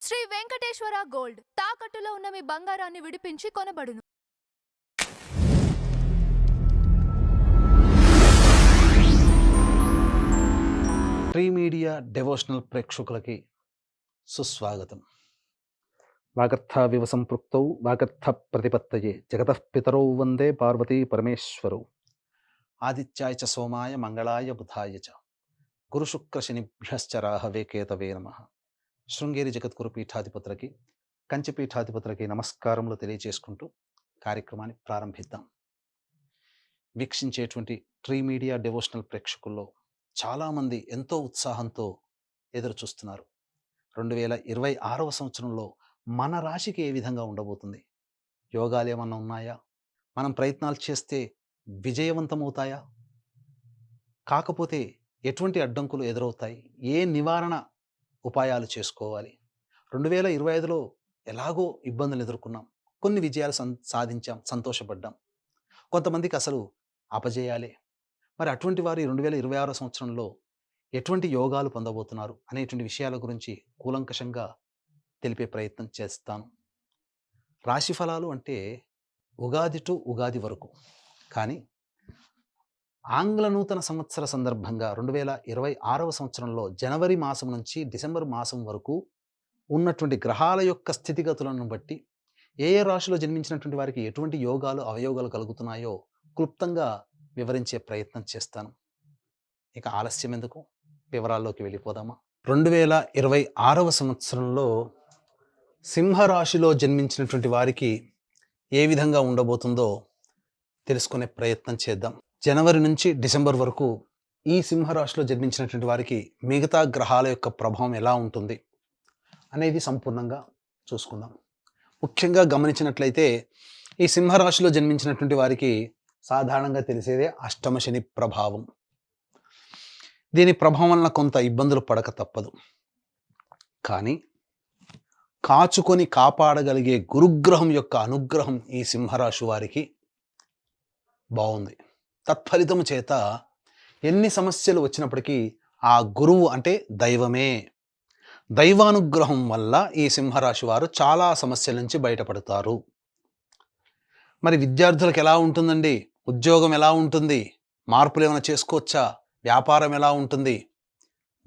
Shri Venkateswara gold తాకట్టులో ఉన్న మీ బంగారాన్ని విడిపించి కొనబడును. ట్రీ మీడియా డెవోషనల్ ప్రేక్షకులకి సుస్వాగతం. వాగర్థావివ సంపృక్తౌ వాగర్థ ప్రతిపత్తయే జగతః పితరౌ వందే పార్వతీ పరమేశ్వరౌ. ఆదిత్యాయ చ సోమాయ మంగళాయ బుధాయ చ గురుశుక్రశనిభ్యశ్చ రాహవే కేతవే నమః. శృంగేరి జగద్గురు పీఠాధిపతులకి కంచి పీఠాధిపతులకి నమస్కారములు తెలియజేసుకుంటూ కార్యక్రమాన్ని ప్రారంభిద్దాం. వీక్షించేటువంటి ట్రీ మీడియా డెవోషనల్ ప్రేక్షకుల్లో చాలామంది ఎంతో ఉత్సాహంతో ఎదురు చూస్తున్నారు. 2026వ సంవత్సరంలో మన రాశికి ఏ విధంగా ఉండబోతుంది? యోగాలు ఏమన్నా ఉన్నాయా? మనం ప్రయత్నాలు చేస్తే విజయవంతమవుతాయా? కాకపోతే ఎటువంటి అడ్డంకులు ఎదురవుతాయి? ఏ నివారణ ఉపాయాలు చేసుకోవాలి? 2025లో ఎలాగో ఇబ్బందులు ఎదుర్కొన్నాం, కొన్ని విజయాలు సాధించాం, సంతోషపడ్డాం. కొంతమందికి అసలు అపజయాలే. మరి అటువంటి వారు 2026 సంవత్సరంలో ఎటువంటి యోగాలు పొందబోతున్నారు అనేటువంటి విషయాల గురించి కూలంకషంగా తెలిపే ప్రయత్నం చేస్తాను. రాశి ఫలాలు అంటే ఉగాది టు ఉగాది వరకు, కానీ ఆంగ్ల నూతన సంవత్సర సందర్భంగా 2026వ సంవత్సరంలో జనవరి మాసం నుంచి డిసెంబర్ మాసం వరకు ఉన్నటువంటి గ్రహాల యొక్క స్థితిగతులను బట్టి ఏ ఏ రాశిలో జన్మించినటువంటి వారికి ఎటువంటి యోగాలు అవయోగాలు కలుగుతున్నాయో క్లుప్తంగా వివరించే ప్రయత్నం చేస్తాను. ఇక ఆలస్యం ఎందుకు, వివరాల్లోకి వెళ్ళిపోదామా? 2026వ సంవత్సరంలో సింహరాశిలో జన్మించినటువంటి వారికి ఏ విధంగా ఉండబోతుందో తెలుసుకునే ప్రయత్నం చేద్దాం. జనవరి నుంచి డిసెంబర్ వరకు ఈ సింహరాశిలో జన్మించినటువంటి వారికి మిగతా గ్రహాల యొక్క ప్రభావం ఎలా ఉంటుంది అనేది సంపూర్ణంగా చూసుకుందాం. ముఖ్యంగా గమనించినట్లయితే ఈ సింహరాశిలో జన్మించినటువంటి వారికి సాధారణంగా తెలిసేదే అష్టమ శని ప్రభావం. దీని ప్రభావం వలన కొంత ఇబ్బందులు పడక తప్పదు. కానీ కాచుకొని కాపాడగలిగే గురుగ్రహం యొక్క అనుగ్రహం ఈ సింహరాశి వారికి బాగుంది. తత్ఫలితము చేత ఎన్ని సమస్యలు వచ్చినప్పటికీ ఆ గురువు అంటే దైవమే, దైవానుగ్రహం వల్ల ఈ సింహరాశి వారు చాలా సమస్యల నుంచి బయటపడతారు. మరి విద్యార్థులకు ఎలా ఉంటుందండి? ఉద్యోగం ఎలా ఉంటుంది? మార్పులు ఏమైనా చేసుకోవచ్చా? వ్యాపారం ఎలా ఉంటుంది?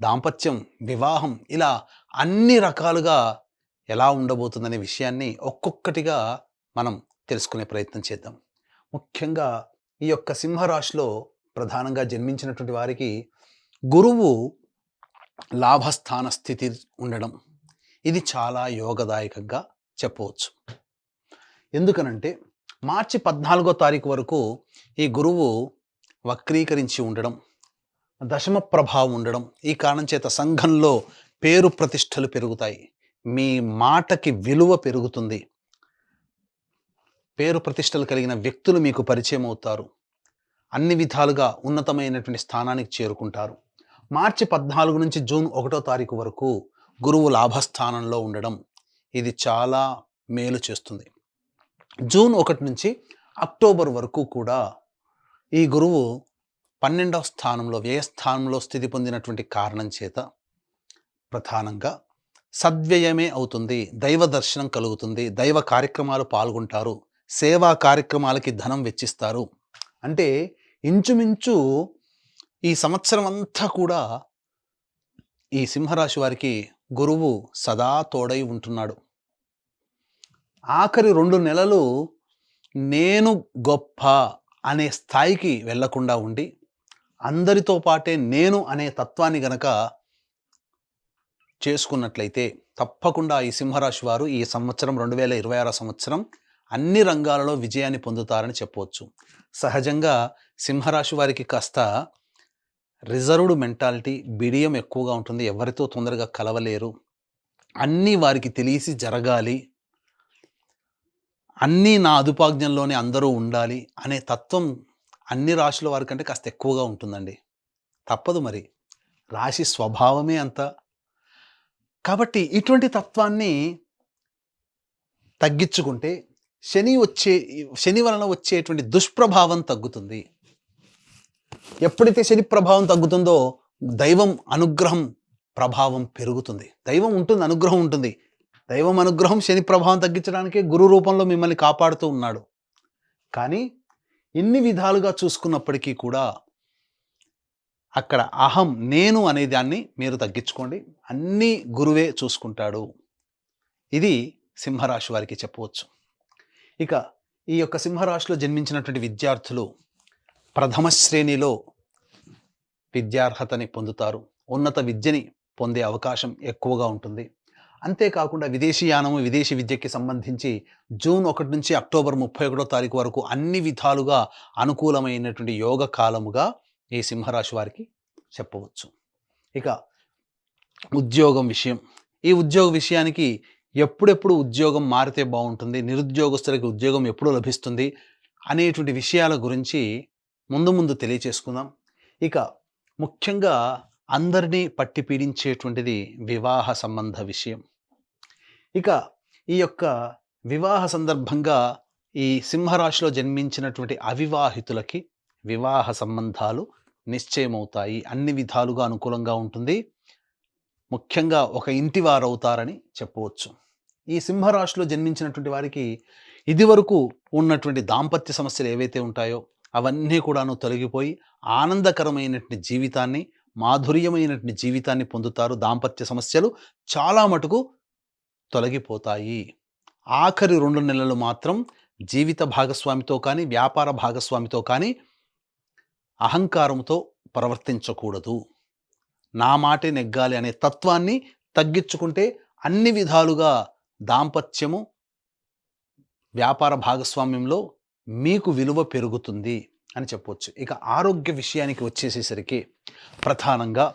దాంపత్యం, వివాహం, ఇలా అన్ని రకాలుగా ఎలా ఉండబోతుందనే విషయాన్ని ఒక్కొక్కటిగా మనం తెలుసుకునే ప్రయత్నం చేద్దాం. ముఖ్యంగా ఈ యొక్క సింహరాశిలో ప్రధానంగా జన్మించినటువంటి వారికి గురువు లాభస్థాన స్థితి ఉండడం, ఇది చాలా యోగదాయకంగా చెప్పవచ్చు. ఎందుకనంటే మార్చి 14వ తారీఖు వరకు ఈ గురువు వక్రీకరించి ఉండడం, దశమ ప్రభావం ఉండడం, ఈ కారణం చేత సంఘంలో పేరు ప్రతిష్టలు పెరుగుతాయి, మీ మాటకి విలువ పెరుగుతుంది, పేరు ప్రతిష్టలు కలిగిన వ్యక్తులు మీకు పరిచయం అవుతారు, అన్ని విధాలుగా ఉన్నతమైనటువంటి స్థానానికి చేరుకుంటారు. మార్చి 14 నుంచి జూన్ 1వ తారీఖు వరకు గురువు లాభస్థానంలో ఉండడం ఇది చాలా మేలు చేస్తుంది. జూన్ 1 నుంచి అక్టోబర్ వరకు కూడా ఈ గురువు 12వ స్థానంలో వ్యయస్థానంలో స్థితి పొందినటువంటి కారణం చేత ప్రధానంగా సద్వ్యయమే అవుతుంది, దైవ దర్శనం కలుగుతుంది, దైవ కార్యక్రమాలు పాల్గొంటారు, సేవా కార్యక్రమాలకి ధనం వెచ్చిస్తారు. అంటే ఇంచుమించు ఈ సంవత్సరం అంతా కూడా ఈ సింహరాశి వారికి గురువు సదా తోడై ఉంటున్నాడు. ఆఖరి 2 నెలలు నేను గొప్ప అనే స్థాయికి వెళ్లకుండా ఉండి అందరితో పాటే నేను అనే తత్వాన్ని గనక చేసుకున్నట్లయితే తప్పకుండా ఈ సింహరాశి వారు ఈ సంవత్సరం 2026 సంవత్సరం అన్ని రంగాలలో విజయాన్ని పొందుతారని చెప్పవచ్చు. సహజంగా సింహరాశి వారికి కాస్త రిజర్వ్డ్ మెంటాలిటీ, బిడియం ఎక్కువగా ఉంటుంది. ఎవరితో తొందరగా కలవలేరు, అన్నీ వారికి తెలిసి జరగాలి, అన్నీ నా అదుపాజ్ఞంలోనే అందరూ ఉండాలి అనే తత్వం అన్ని రాశుల వారి కంటే కాస్త ఎక్కువగా ఉంటుందండి. తప్పదు, మరి రాశి స్వభావమే అంత. కాబట్టి ఇటువంటి తత్వాన్ని తగ్గించుకుంటే శని వలన వచ్చేటువంటి దుష్ప్రభావం తగ్గుతుంది. ఎప్పుడైతే శని ప్రభావం తగ్గుతుందో దైవం అనుగ్రహం ప్రభావం పెరుగుతుంది. దైవం ఉంటుంది, అనుగ్రహం ఉంటుంది, దైవం అనుగ్రహం శని ప్రభావం తగ్గించడానికే గురు రూపంలో మిమ్మల్ని కాపాడుతూ ఉన్నాడు. కానీ ఎన్ని విధాలుగా చూసుకున్నప్పటికీ కూడా అక్కడ అహం, నేను అనే దాన్ని మీరు తగ్గించుకోండి. అన్నీ గురువే చూసుకుంటాడు. ఇది సింహరాశి వారికి చెప్పవచ్చు. ఇక ఈ యొక్క సింహరాశిలో జన్మించినటువంటి విద్యార్థులు ప్రథమ శ్రేణిలో విద్యార్హతని పొందుతారు. ఉన్నత విద్యని పొందే అవకాశం ఎక్కువగా ఉంటుంది. అంతేకాకుండా విదేశీయానము, విదేశీ విద్యకి సంబంధించి జూన్ 1 నుంచి అక్టోబర్ 31 తారీఖు వరకు అన్ని విధాలుగా అనుకూలమైనటువంటి యోగ కాలముగా ఈ సింహరాశి వారికి చెప్పవచ్చు. ఇక ఉద్యోగం విషయం. ఈ ఉద్యోగ విషయానికి ఎప్పుడెప్పుడు ఉద్యోగం మారితే బాగుంటుంది, నిరుద్యోగస్తులకి ఉద్యోగం ఎప్పుడు లభిస్తుంది అనేటువంటి విషయాల గురించి ముందు తెలియచేసుకుందాం. ఇక ముఖ్యంగా అందరినీ పట్టి పీడించేటువంటిది వివాహ సంబంధ విషయం. ఇక ఈ యొక్క వివాహ సందర్భంగా ఈ సింహరాశిలో జన్మించినటువంటి అవివాహితులకి వివాహ సంబంధాలు నిశ్చయమవుతాయి. అన్ని విధాలుగా అనుకూలంగా ఉంటుంది. ముఖ్యంగా ఒక ఇంటి వారవుతారని చెప్పవచ్చు. ఈ సింహరాశిలో జన్మించినటువంటి వారికి ఇదివరకు ఉన్నటువంటి దాంపత్య సమస్యలు ఏవైతే ఉంటాయో అవన్నీ కూడాను తొలగిపోయి ఆనందకరమైనటువంటి జీవితాన్ని, మాధుర్యమైనటువంటి జీవితాన్ని పొందుతారు. దాంపత్య సమస్యలు చాలా మటుకు తొలగిపోతాయి. ఆఖరి 2 నెలలు మాత్రం జీవిత భాగస్వామితో కానీ, వ్యాపార భాగస్వామితో కానీ అహంకారంతో ప్రవర్తించకూడదు. నా మాటే నెగ్గాలి అనే తత్వాన్ని తగ్గించుకుంటే అన్ని విధాలుగా దాంపత్యము, వ్యాపార భాగస్వామ్యంలో మీకు విలువ పెరుగుతుంది అని చెప్పవచ్చు. ఇక ఆరోగ్య విషయానికి వచ్చేసేసరికి ప్రధానంగా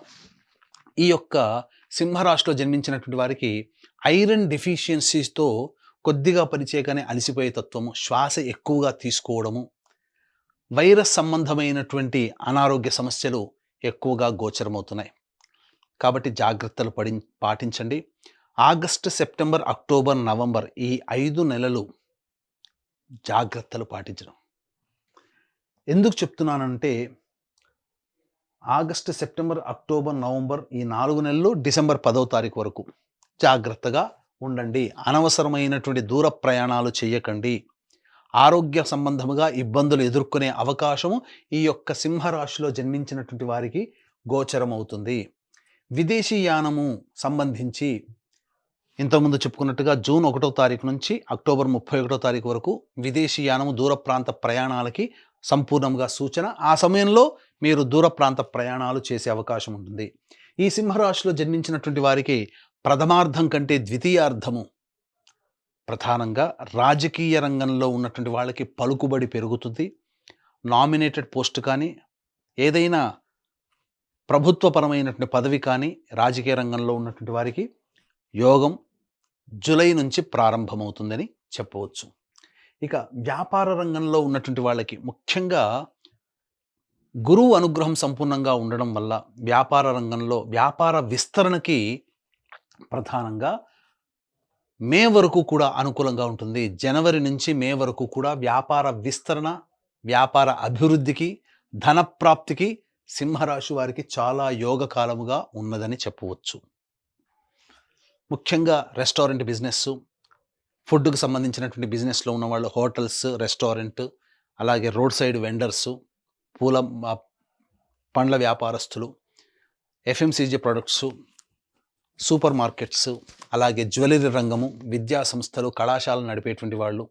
ఈ యొక్క సింహరాశిలో జన్మించినటువంటి వారికి ఐరన్ డెఫిషియన్సీస్తో కొద్దిగా పరిచయగానే అలసిపోయే తత్వము, శ్వాస ఎక్కువగా తీసుకోవడము, వైరస్ సంబంధమైనటువంటి అనారోగ్య సమస్యలు ఎక్కువగా గోచరమవుతున్నాయి. కాబట్టి జాగ్రత్తలు పాటించండి. ఆగస్టు, సెప్టెంబర్, అక్టోబర్, నవంబర్ ఈ 5 నెలలు జాగ్రత్తలు పాటించడం. ఎందుకు చెప్తున్నానంటే ఆగస్టు, సెప్టెంబర్, అక్టోబర్, నవంబర్ ఈ 4 నెలలు, డిసెంబర్ 10వ తారీఖు వరకు జాగ్రత్తగా ఉండండి. అనవసరమైనటువంటి దూర ప్రయాణాలు చేయకండి. ఆరోగ్య సంబంధముగా ఇబ్బందులు ఎదుర్కొనే అవకాశము ఈ యొక్క సింహరాశిలో జన్మించినటువంటి వారికి గోచరమవుతుంది. విదేశీయానము సంబంధించి ఇంతకుముందు చెప్పుకున్నట్టుగా జూన్ 1వ తారీఖు నుంచి అక్టోబర్ 31వ తారీఖు వరకు విదేశీయానము, దూర ప్రాంత ప్రయాణాలకి సంపూర్ణంగా సూచన. ఆ సమయంలో మీరు దూర ప్రాంత ప్రయాణాలు చేసే అవకాశం ఉంటుంది. ఈ సింహరాశిలో జన్మించినటువంటి వారికి ప్రథమార్థం కంటే ద్వితీయార్థము ప్రధానంగా రాజకీయ రంగంలో ఉన్నటువంటి వాళ్ళకి పలుకుబడి పెరుగుతుంది. నామినేటెడ్ పోస్ట్ కానీ, ఏదైనా ప్రభుత్వపరమైనటువంటి పదవి కానీ రాజకీయ రంగంలో ఉన్నటువంటి వారికి యోగం జూలై నుంచి ప్రారంభమవుతుందని చెప్పవచ్చు. ఇక వ్యాపార రంగంలో ఉన్నటువంటి వాళ్ళకి ముఖ్యంగా గురువు అనుగ్రహం సంపూర్ణంగా ఉండడం వల్ల వ్యాపార రంగంలో వ్యాపార విస్తరణకి ప్రధానంగా మే వరకు కూడా అనుకూలంగా ఉంటుంది. జనవరి నుంచి మే వరకు కూడా వ్యాపార విస్తరణ, వ్యాపార అభివృద్ధికి, ధనప్రాప్తికి సింహరాశి వారికి చాలా యోగకాలముగా ఉన్నదని చెప్పవచ్చు. ముఖ్యంగా రెస్టారెంట్ బిజినెస్, ఫుడ్కు సంబంధించినటువంటి బిజినెస్లో ఉన్నవాళ్ళు, హోటల్స్, రెస్టారెంట్, అలాగే రోడ్ సైడ్ వెండర్సు, పండ్ల వ్యాపారస్తులు, ఎఫ్ఎంసీజీ ప్రొడక్ట్స్, సూపర్ మార్కెట్స్, అలాగే జ్యువెలరీ రంగము, విద్యా సంస్థలు, కళాశాలలు నడిపేటువంటి వాళ్ళు,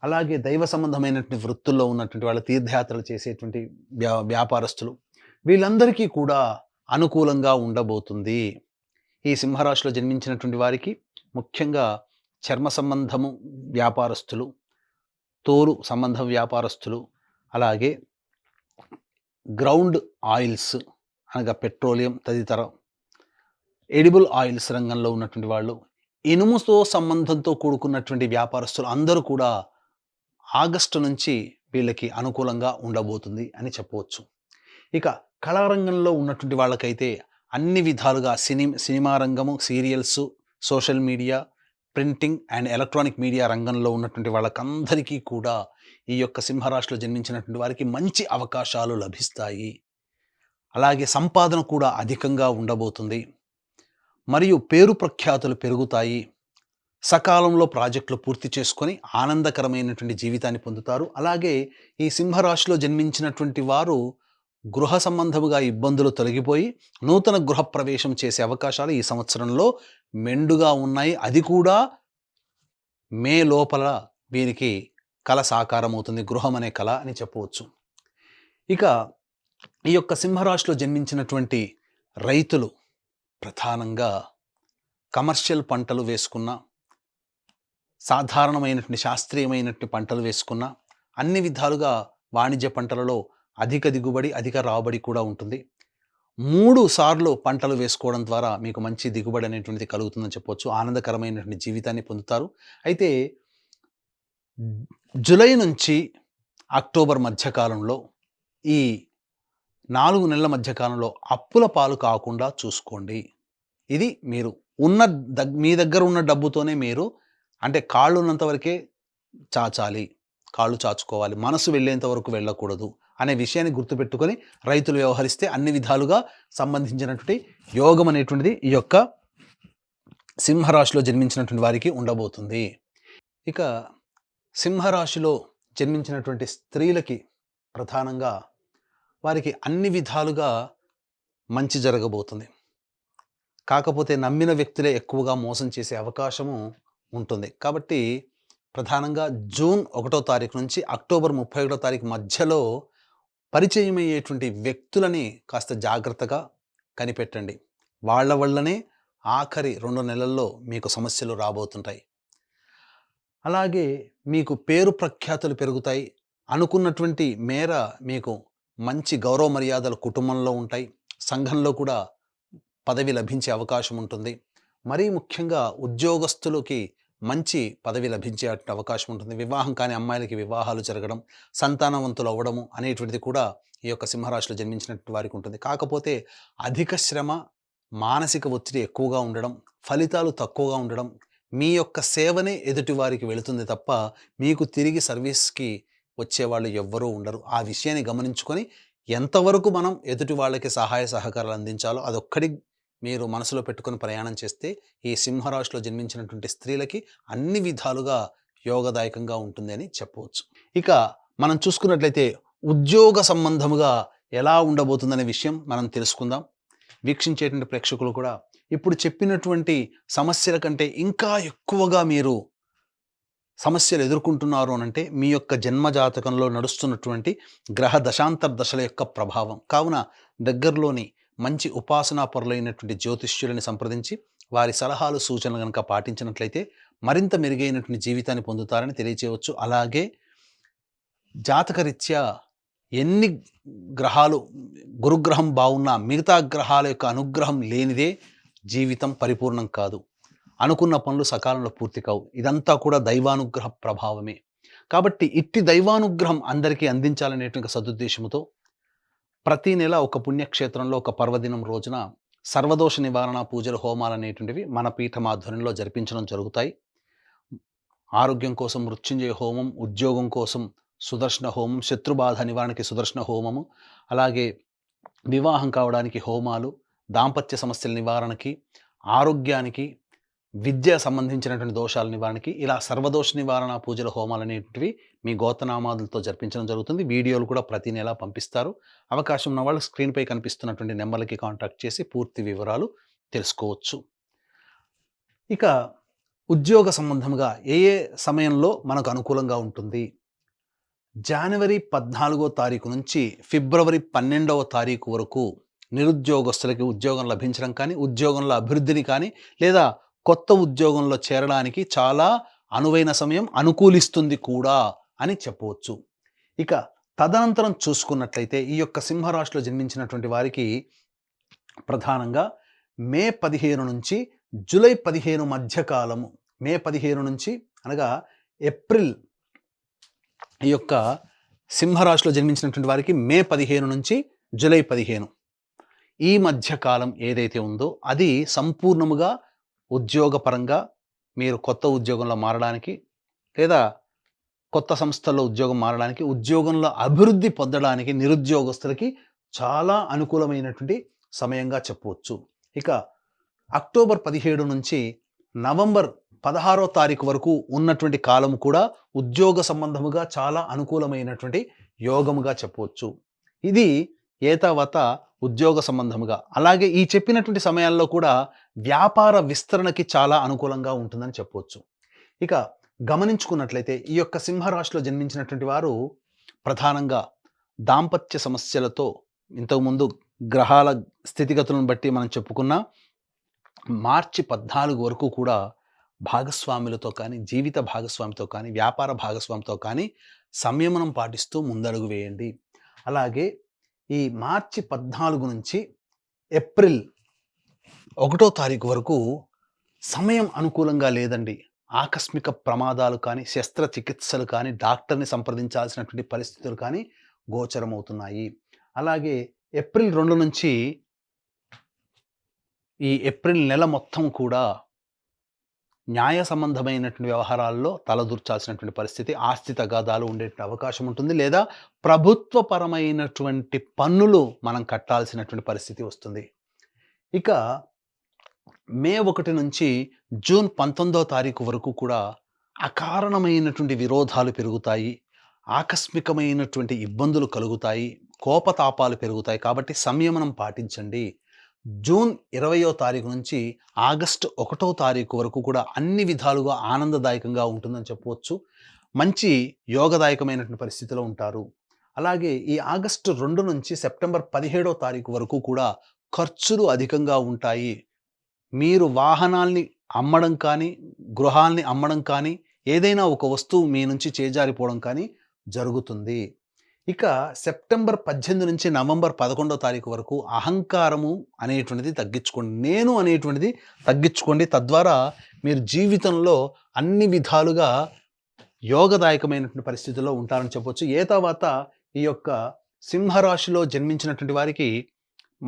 అలాగే దైవ సంబంధమైనటువంటి వృత్తుల్లో ఉన్నటువంటి వాళ్ళు, తీర్థయాత్రలు చేసేటువంటి వ్యాపారస్తులు, వీళ్ళందరికీ కూడా అనుకూలంగా ఉండబోతుంది. ఈ సింహరాశిలో జన్మించినటువంటి వారికి ముఖ్యంగా చర్మ సంబంధము వ్యాపారస్తులు, తోలు సంబంధ వ్యాపారస్తులు, అలాగే గ్రౌండ్ ఆయిల్స్ అనగా పెట్రోలియం తదితర ఎడిబుల్ ఆయిల్స్ రంగంలో ఉన్నటువంటి వాళ్ళు, ఇనుముతో సంబంధంతో కూడుకున్నటువంటి వ్యాపారస్తులు అందరూ కూడా ఆగస్టు నుంచి వీళ్ళకి అనుకూలంగా ఉండబోతుంది అని చెప్పవచ్చు. ఇక కళారంగంలో ఉన్నటువంటి వాళ్ళకైతే అన్ని విధాలుగా సినిమా రంగము, serials, social media, printing and electronic media రంగంలో ఉన్నటువంటి వాళ్ళకందరికీ కూడా ఈ యొక్క సింహరాశిలో జన్మించినటువంటి వారికి మంచి అవకాశాలు లభిస్తాయి. అలాగే సంపాదన కూడా అధికంగా ఉండబోతుంది. మరియు పేరు ప్రఖ్యాతులు పెరుగుతాయి. సకాలంలో ప్రాజెక్టులు పూర్తి చేసుకొని ఆనందకరమైనటువంటి జీవితాన్ని పొందుతారు. అలాగే ఈ సింహరాశిలో జన్మించినటువంటి వారు గృహ సంబంధముగా ఇబ్బందులు తొలగిపోయి నూతన గృహప్రవేశం చేసే అవకాశాలు ఈ సంవత్సరంలో మెండుగా ఉన్నాయి. అది కూడా మే లోపల వీరికి కల సాకారమవుతుంది. గృహం అనే కల అని చెప్పవచ్చు. ఇక ఈ యొక్క సింహరాశిలో జన్మించినటువంటి రైతులు ప్రధానంగా కమర్షియల్ పంటలు వేసుకున్న, సాధారణమైనటువంటి శాస్త్రీయమైనటువంటి పంటలు వేసుకున్న, అన్ని విధాలుగా వాణిజ్య పంటలలో అధిక దిగుబడి, అధిక రాబడి కూడా ఉంటుంది. 3 సార్లు పంటలు వేసుకోవడం ద్వారా మీకు మంచి దిగుబడి అనేటువంటిది కలుగుతుందని చెప్పవచ్చు. ఆనందకరమైనటువంటి జీవితాన్ని పొందుతారు. అయితే జూలై నుంచి అక్టోబర్ మధ్యకాలంలో ఈ 4 నెలల మధ్యకాలంలో అప్పుల పాలు కాకుండా చూసుకోండి. ఇది మీరు మీ దగ్గర ఉన్న డబ్బుతోనే మీరు అంటే కాళ్ళున్నంత వరకే చాచాలి, కాళ్ళు చాచుకోవాలి, మనసు వెళ్ళేంత వరకు వెళ్ళకూడదు అనే విషయాన్ని గుర్తుపెట్టుకొని రైతులు వ్యవహరిస్తే అన్ని విధాలుగా సంబంధించినటువంటి యోగం అనేటువంటిది ఈ యొక్క సింహరాశిలో జన్మించినటువంటి వారికి ఉండబోతుంది. ఇక సింహరాశిలో జన్మించినటువంటి స్త్రీలకి ప్రధానంగా వారికి అన్ని విధాలుగా మంచి జరగబోతుంది. కాకపోతే నమ్మిన వ్యక్తులే ఎక్కువగా మోసం చేసే అవకాశము ఉంటుంది. కాబట్టి ప్రధానంగా జూన్ 1వ తారీఖు నుంచి అక్టోబర్ 31వ తారీఖు మధ్యలో పరిచయమయ్యేటువంటి వ్యక్తులని కాస్త జాగ్రత్తగా కనిపెట్టండి. వాళ్ళ వల్లనే ఆఖరి 2 నెలల్లో మీకు సమస్యలు రాబోతుంటాయి. అలాగే మీకు పేరు ప్రఖ్యాతులు పెరుగుతాయి. అనుకున్నటువంటి మేర మీకు మంచి గౌరవ మర్యాదలు కుటుంబంలో ఉంటాయి. సంఘంలో కూడా పదవి లభించే అవకాశం ఉంటుంది. మరీ ముఖ్యంగా ఉద్యోగస్తులకి మంచి పదవి లభించే అవకాశం ఉంటుంది. వివాహం కాని అమ్మాయిలకి వివాహాలు జరగడం, సంతానవంతులు అవ్వడము అనేటువంటిది కూడా ఈ యొక్క సింహరాశిలో జన్మించినటువంటి వారికి ఉంటుంది. కాకపోతే అధిక శ్రమ, మానసిక ఒత్తిడి ఎక్కువగా ఉండడం, ఫలితాలు తక్కువగా ఉండడం, మీ యొక్క సేవనే ఎదుటి వారికి వెళుతుంది తప్ప మీకు తిరిగి సర్వీస్కి వచ్చేవాళ్ళు ఎవ్వరూ ఉండరు. ఆ విషయాన్ని గమనించుకొని ఎంతవరకు మనం ఎదుటి వాళ్ళకి సహాయ సహకారాలు అందించాలో అదొక్కటి మీరు మనసులో పెట్టుకొని ప్రయాణం చేస్తే ఈ సింహరాశిలో జన్మించినటువంటి స్త్రీలకి అన్ని విధాలుగా యోగదాయకంగా ఉంటుంది అని చెప్పవచ్చు. ఇక మనం చూసుకున్నట్లయితే ఉద్యోగ సంబంధముగా ఎలా ఉండబోతుందనే విషయం మనం తెలుసుకుందాం. వీక్షించేటువంటి ప్రేక్షకులు కూడా ఇప్పుడు చెప్పినటువంటి సమస్యల కంటే ఇంకా ఎక్కువగా మీరు సమస్యలు ఎదుర్కొంటున్నారు అనంటే మీ యొక్క జన్మజాతకంలో నడుస్తున్నటువంటి గ్రహ దశాంతర దశల యొక్క ప్రభావం. కావున దగ్గరలోని మంచి ఉపాసనా పరులైనటువంటి జ్యోతిష్యులని సంప్రదించి వారి సలహాలు సూచనలు కనుక పాటించినట్లయితే మరింత మెరుగైనటువంటి జీవితాన్ని పొందుతారని తెలియచేయవచ్చు. అలాగే జాతకరీత్యా ఎన్ని గ్రహాలు గురుగ్రహం బాగున్నా మిగతా గ్రహాల యొక్క అనుగ్రహం లేనిదే జీవితం పరిపూర్ణం కాదు. అనుకున్న పనులు సకాలంలో పూర్తి కావు. ఇదంతా కూడా దైవానుగ్రహ ప్రభావమే. కాబట్టి ఇట్టి దైవానుగ్రహం అందరికీ అందించాలనేటువంటి సదుద్దేశంతో ప్రతి నెల ఒక పుణ్యక్షేత్రంలో ఒక పర్వదినం రోజున సర్వదోష నివారణ పూజలు, హోమాలు అనేటువంటివి మన పీఠం ఆధ్వర్యంలో జరిపించడం జరుగుతాయి. ఆరోగ్యం కోసం మృత్యుంజయ హోమం, ఉద్యోగం కోసం సుదర్శన హోమం, శత్రుబాధ నివారణకి సుదర్శన హోమము, అలాగే వివాహం కావడానికి హోమాలు, దాంపత్య సమస్యల నివారణకి, ఆరోగ్యానికి, విద్య సంబంధించినటువంటి దోషాల నివారణకి ఇలా సర్వదోష నివారణ పూజల హోమాలు అనేటివి మీ గోత్రనామాదులతో జరిపించడం జరుగుతుంది. వీడియోలు కూడా ప్రతి నెల పంపిస్తారు. అవకాశం ఉన్న వాళ్ళు స్క్రీన్పై కనిపిస్తున్నటువంటి నెంబర్లకి కాంటాక్ట్ చేసి పూర్తి వివరాలు తెలుసుకోవచ్చు. ఇక ఉద్యోగ సంబంధంగా ఏ సమయంలో మనకు అనుకూలంగా ఉంటుంది? జనవరి 14వ తారీఖు నుంచి ఫిబ్రవరి 12వ తారీఖు వరకు నిరుద్యోగస్తులకి ఉద్యోగం లభించడం కానీ, ఉద్యోగంలో అభివృద్ధిని కానీ, లేదా కొత్త ఉద్యోగంలో చేరడానికి చాలా అనువైన సమయం, అనుకూలిస్తుంది కూడా అని చెప్పవచ్చు. ఇక తదనంతరం చూసుకున్నట్లయితే ఈ యొక్క సింహరాశిలో జన్మించినటువంటి వారికి ప్రధానంగా మే 15 నుంచి జూలై 15 మధ్యకాలము, మే 15 నుంచి అనగా ఏప్రిల్, ఈ యొక్క సింహరాశిలో జన్మించినటువంటి వారికి మే 15 నుంచి జూలై 15 ఈ మధ్యకాలం ఏదైతే ఉందో అది సంపూర్ణముగా ఉద్యోగపరంగా మీరు కొత్త ఉద్యోగంలో మారడానికి, లేదా కొత్త సంస్థల్లో ఉద్యోగం మారడానికి, ఉద్యోగంలో అభివృద్ధి పొందడానికి నిరుద్యోగస్తులకి చాలా అనుకూలమైనటువంటి సమయంగా చెప్పవచ్చు. ఇక అక్టోబర్ 17 నుంచి నవంబర్ 16వ తారీఖు వరకు ఉన్నటువంటి కాలం కూడా ఉద్యోగ సంబంధముగా చాలా అనుకూలమైనటువంటి యోగముగా చెప్పవచ్చు. ఇది ఏతావత ఉద్యోగ సంబంధముగా. అలాగే ఈ చెప్పినటువంటి సమయాల్లో కూడా వ్యాపార విస్తరణకి చాలా అనుకూలంగా ఉంటుందని చెప్పవచ్చు. ఇక గమనించుకున్నట్లయితే ఈ యొక్క సింహరాశిలో జన్మించినటువంటి వారు ప్రధానంగా దాంపత్య సమస్యలతో ఇంతకుముందు గ్రహాల స్థితిగతులను బట్టి మనం చెప్పుకున్న మార్చి 14 వరకు కూడా భాగస్వాములతో కానీ, జీవిత భాగస్వామితో కానీ, వ్యాపార భాగస్వామితో కానీ సంయమనం పాటిస్తూ ముందడుగు వేయండి. అలాగే ఈ మార్చి 14 నుంచి ఏప్రిల్ 1వ తారీఖు వరకు సమయం అనుకూలంగా లేదండి. ఆకస్మిక ప్రమాదాలు కానీ, శస్త్రచికిత్సలు కానీ, డాక్టర్‌ని సంప్రదించాల్సినటువంటి పరిస్థితులు కానీ గోచరమవుతున్నాయి. అలాగే ఏప్రిల్ 2 నుంచి ఈ ఏప్రిల్ నెల మొత్తం కూడా న్యాయ సంబంధమైనటువంటి వ్యవహారాల్లో తలదూర్చాల్సినటువంటి పరిస్థితి, ఆస్తి తగాదాలు ఉండేటువంటి అవకాశం ఉంటుంది. లేదా ప్రభుత్వపరమైనటువంటి పన్నులు మనం కట్టాల్సినటువంటి పరిస్థితి వస్తుంది. ఇక మే 1 నుంచి జూన్ 19వ తారీఖు వరకు కూడా అకారణమైనటువంటి విరోధాలు పెరుగుతాయి. ఆకస్మికమైనటువంటి ఇబ్బందులు కలుగుతాయి. కోపతాపాలు పెరుగుతాయి. కాబట్టి సంయమనం పాటించండి. జూన్ 20వ తారీఖు నుంచి ఆగస్టు 1వ తారీఖు వరకు కూడా అన్ని విధాలుగా ఆనందదాయకంగా ఉంటుందని చెప్పవచ్చు. మంచి యోగదాయకమైనటువంటి పరిస్థితిలో ఉంటారు. అలాగే ఈ ఆగస్టు 2 నుంచి సెప్టెంబర్ 17వ తారీఖు వరకు కూడా ఖర్చులు అధికంగా ఉంటాయి. మీరు వాహనాల్ని అమ్మడం కానీ, గృహాల్ని అమ్మడం కానీ, ఏదైనా ఒక వస్తువు మీ నుంచి చేజారిపోవడం కానీ జరుగుతుంది. ఇక సెప్టెంబర్ 18 నుంచి నవంబర్ 11వ తారీఖు వరకు అహంకారము అనేటువంటిది తగ్గించుకోండి. నేను అనేటువంటిది తగ్గించుకోండి. తద్వారా మీరు జీవితంలో అన్ని విధాలుగా యోగదాయకమైనటువంటి పరిస్థితుల్లో ఉంటారని చెప్పొచ్చు. తర్వాత ఈ యొక్క సింహరాశిలో జన్మించినటువంటి వారికి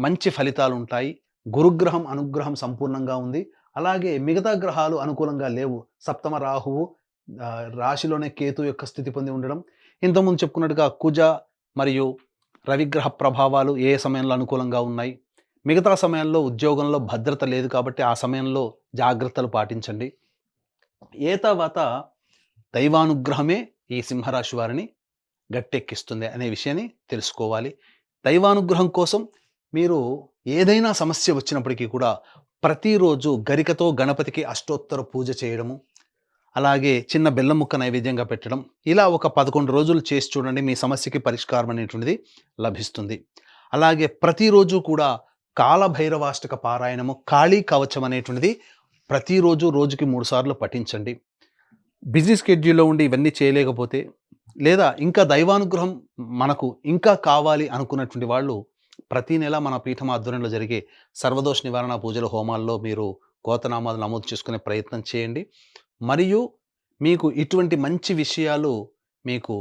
మంచి ఫలితాలు ఉంటాయి. గురుగ్రహం అనుగ్రహం సంపూర్ణంగా ఉంది. అలాగే మిగతా గ్రహాలు అనుకూలంగా లేవు. సప్తమ రాహువు రాశిలోనే కేతు యొక్క స్థితి పొంది ఉండడం, ఇంతకుముందు చెప్పుకున్నట్టుగా కుజ మరియు రవిగ్రహ ప్రభావాలు ఏ సమయంలో అనుకూలంగా ఉన్నాయి. మిగతా సమయంలో ఉద్యోగంలో భద్రత లేదు కాబట్టి ఆ సమయంలో జాగ్రత్తలు పాటించండి. తర్వాత దైవానుగ్రహమే ఈ సింహరాశి వారిని గట్టెక్కిస్తుంది అనే విషయాన్ని తెలుసుకోవాలి. దైవానుగ్రహం కోసం మీరు ఏదైనా సమస్య వచ్చినప్పటికీ కూడా ప్రతిరోజు గరికతో గణపతికి అష్టోత్తర పూజ చేయడము, అలాగే చిన్న బెల్లం ముక్క నైవేద్యంగా పెట్టడం, ఇలా ఒక 11 రోజులు చేసి చూడండి. మీ సమస్యకి పరిష్కారం అనేటువంటిది లభిస్తుంది. అలాగే ప్రతిరోజు కూడా కాలభైరవాష్టక పారాయణము, కాళీ కవచం అనేటువంటిది ప్రతిరోజు రోజుకి 3 సార్లు పఠించండి. బిజీ స్కెడ్యూల్లో ఉండి ఇవన్నీ చేయలేకపోతే, లేదా ఇంకా దైవానుగ్రహం మనకు ఇంకా కావాలి అనుకున్నటువంటి వాళ్ళు ప్రతి నెల మన పీఠం ఆధ్వర్యంలో జరిగే సర్వదోష నివారణ పూజల హోమాల్లో మీరు గోత్రనామాలు నమోదు చేసుకునే ప్రయత్నం చేయండి. మరియు మీకు ఇటువంటి మంచి విషయాలు మీకు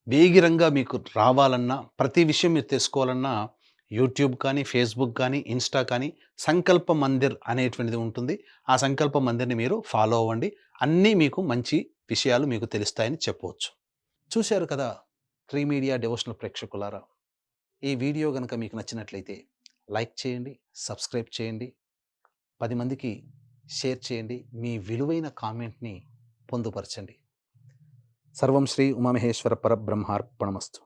వేగిరంగా మీకు రావాలన్నా, ప్రతి విషయం మీరు తెలుసుకోవాలన్నా యూట్యూబ్ కానీ, ఫేస్బుక్ కానీ, ఇన్స్టా కానీ సంకల్ప మందిర్ అనేటువంటిది ఉంటుంది. ఆ సంకల్ప మందిర్ని మీరు ఫాలో అవ్వండి. అన్నీ మీకు మంచి విషయాలు మీకు తెలుస్తాయని చెప్పవచ్చు. చూశారు కదా ట్రీ మీడియా డివోషనల్ ప్రేక్షకులారా, ఈ వీడియో కనుక మీకు నచ్చినట్లయితే లైక్ చేయండి, సబ్స్క్రైబ్ చేయండి, 10 మందికి షేర్ చేయండి, మీ విలువైన కామెంట్ని పొందుపరచండి. సర్వం శ్రీ ఉమామహేశ్వర పరబ్రహ్మార్పణమస్తు.